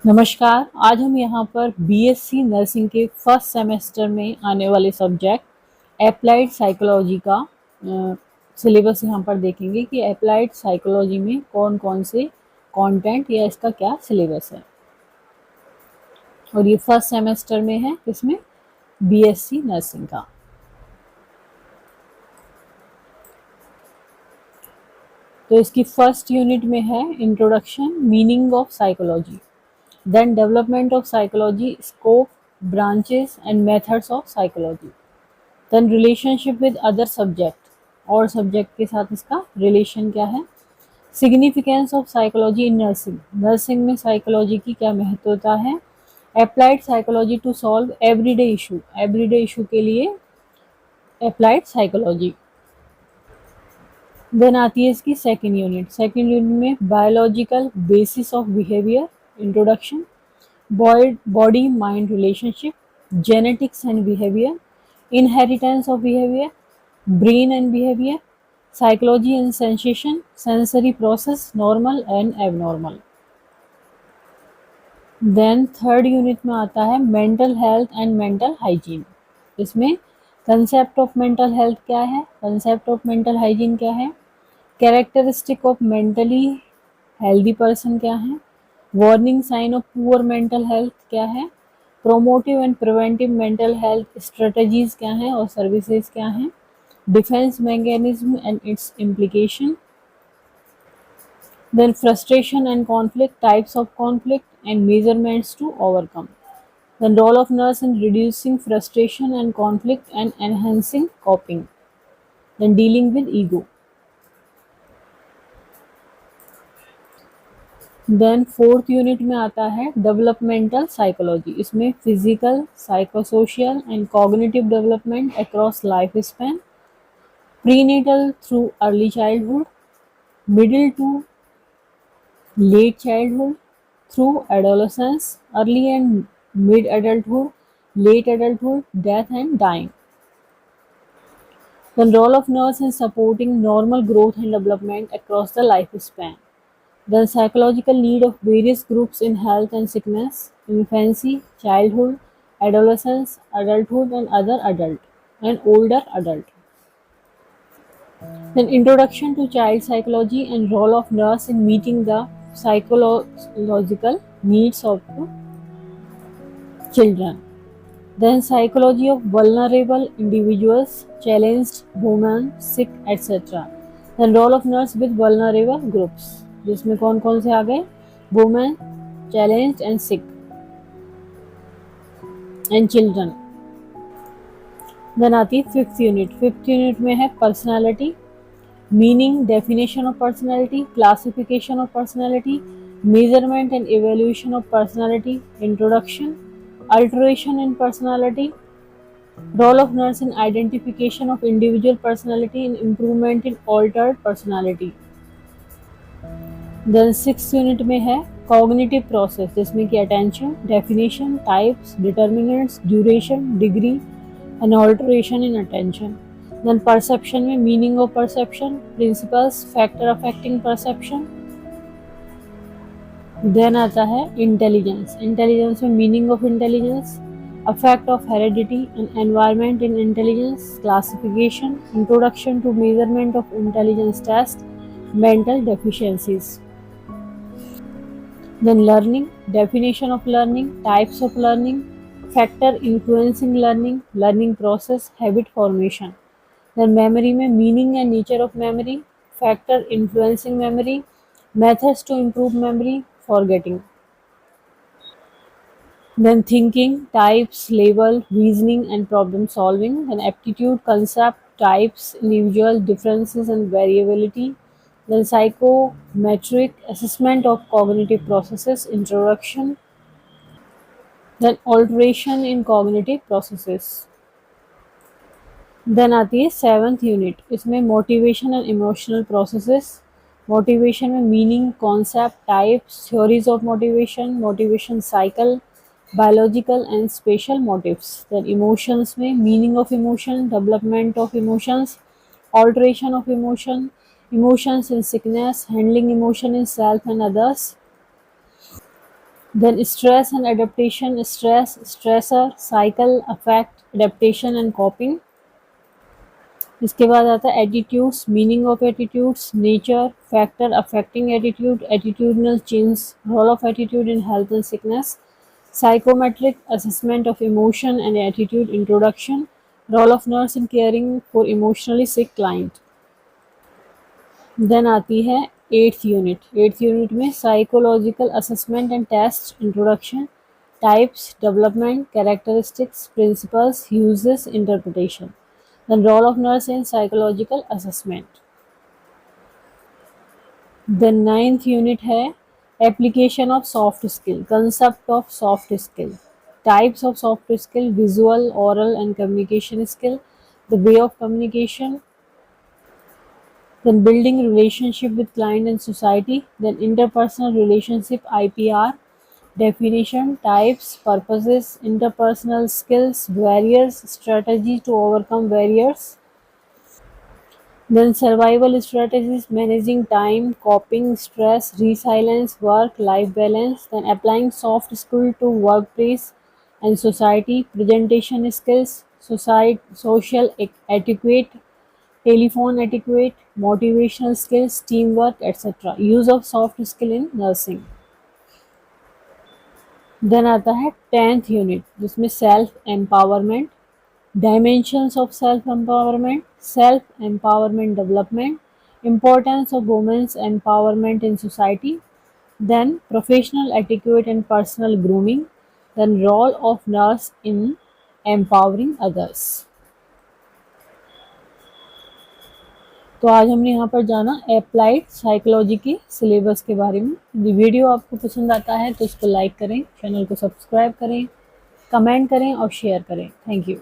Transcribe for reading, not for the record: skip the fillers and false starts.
नमस्कार। आज हम यहाँ पर बीएससी नर्सिंग के फर्स्ट सेमेस्टर में आने वाले सब्जेक्ट अप्लाइड साइकोलॉजी का सिलेबस यहाँ पर देखेंगे कि अप्लाइड साइकोलॉजी में कौन कौन से कंटेंट या इसका क्या सिलेबस है। और ये फर्स्ट सेमेस्टर में है, इसमें बीएससी नर्सिंग का। तो इसकी फर्स्ट यूनिट में है introduction, meaning of psychology, then development of psychology, scope, branches and methods of psychology, then relationship with other subject, और सब्जेक्ट के साथ इसका रिलेशन क्या है, significance of psychology in nursing, nursing में साइकोलॉजी की क्या महत्वता है, applied psychology to solve everyday issue, everyday issue के लिए अप्लाइड साइकोलॉजी। देन आती है इसकी सेकेंड यूनिट। सेकेंड यूनिट में biological basis of behaviour, introduction, body mind relationship, genetics and behavior, inheritance of behavior, brain and behavior, psychology and sensation, sensory process, normal and abnormal. Then third unit में आता है mental health and mental hygiene. इसमें concept of mental health क्या है, concept of mental hygiene क्या है, characteristic of mentally healthy person क्या है, warning sign of poor mental health क्या है, promotive and preventive mental health strategies क्या हैं और सर्विसेज क्या हैं, defence mechanism and its implication, then frustration and conflict, types of conflict and measurements to overcome, then role of nurse in reducing frustration and conflict and enhancing coping, then dealing with ego. Then fourth unit में आता है developmental psychology. इसमें physical, psychosocial and cognitive development across life span, prenatal through early childhood, middle to late childhood, through adolescence, early and mid adulthood, late adulthood, death and dying. The role of nurse in supporting normal growth and development across the lifespan. The psychological need of various groups in health and sickness, infancy, childhood, adolescence, adulthood, and other adult and older adult. Then introduction to child psychology and role of nurse in meeting the psychological needs of the children. Then psychology of vulnerable individuals, challenged women, sick, etc. Then role of nurse with vulnerable groups, जिसमें कौन कौन से आ गए, women, challenged and sick and children. Then आती है fifth unit. Fifth unit में है personality, meaning, definition of personality, classification of personality, measurement and evaluation of personality, introduction, alteration in personality, role of nurse in identification of individual personality and improvement in altered personality. Then six unit में है cognitive process, जिसमें कि attention, definition, types, determinants, duration, degree and alteration in attention. Then perception में meaning of perception, principles, factor affecting perception. Then आता है intelligence, intelligence में meaning of intelligence, effect of heredity and environment in intelligence, classification, introduction to measurement of intelligence test, mental deficiencies. Then learning, definition of learning, types of learning, factor influencing learning, learning process, habit formation. Then memory में meaning and nature of memory, factor influencing memory, methods to improve memory, forgetting. Then thinking, types, label, reasoning and problem solving. Then aptitude, concept, types, individual differences and variability. Then psychometric assessment of cognitive processes, introduction. Then alteration in cognitive processes. Then आती है seventh unit. इसमें motivation and emotional processes, motivation में meaning, concept, types, theories of motivation, motivation cycle, biological and spatial motives. Then emotions में meaning of emotion, development of emotions, alteration of emotion, emotions in sickness, handling emotion in self and others. Then stress and adaptation, stress, stressor, cycle, affect, adaptation and coping. इसके बाद आता है attitudes, meaning of attitudes, nature, factor affecting attitude, attitudinal change, role of attitude in health and sickness, psychometric assessment of emotion and attitude, introduction, role of nurse in caring for emotionally sick client। Then आती है eighth unit. Eighth unit में psychological assessment and test, introduction, types, development, characteristics, principles, uses, interpretation. Then role of nurse in psychological assessment. Then ninth unit है application of soft skill, concept of soft skill, types of soft skill, visual, oral and communication skill, the way of communication, then building relationship with client and society, then interpersonal relationship, IPR, definition, types, purposes, interpersonal skills, barriers, strategy to overcome barriers, then survival strategies, managing time, coping, stress, resilience, work, life balance, then applying soft skill to workplace and society, presentation skills, society, social etiquette, telephone etiquette, motivational skills, teamwork, etc. Use of soft skill in nursing। Then आता है tenth unit जिसमें self empowerment, dimensions of self empowerment development, importance of women's empowerment in society, then professional etiquette and personal grooming, then role of nurse in empowering others। तो आज हमने यहाँ पर जाना applied psychology के सिलेबस के बारे में। यदि वीडियो आपको पसंद आता है तो इसको लाइक करें, चैनल को सब्सक्राइब करें, कमेंट करें और शेयर करें। Thank you.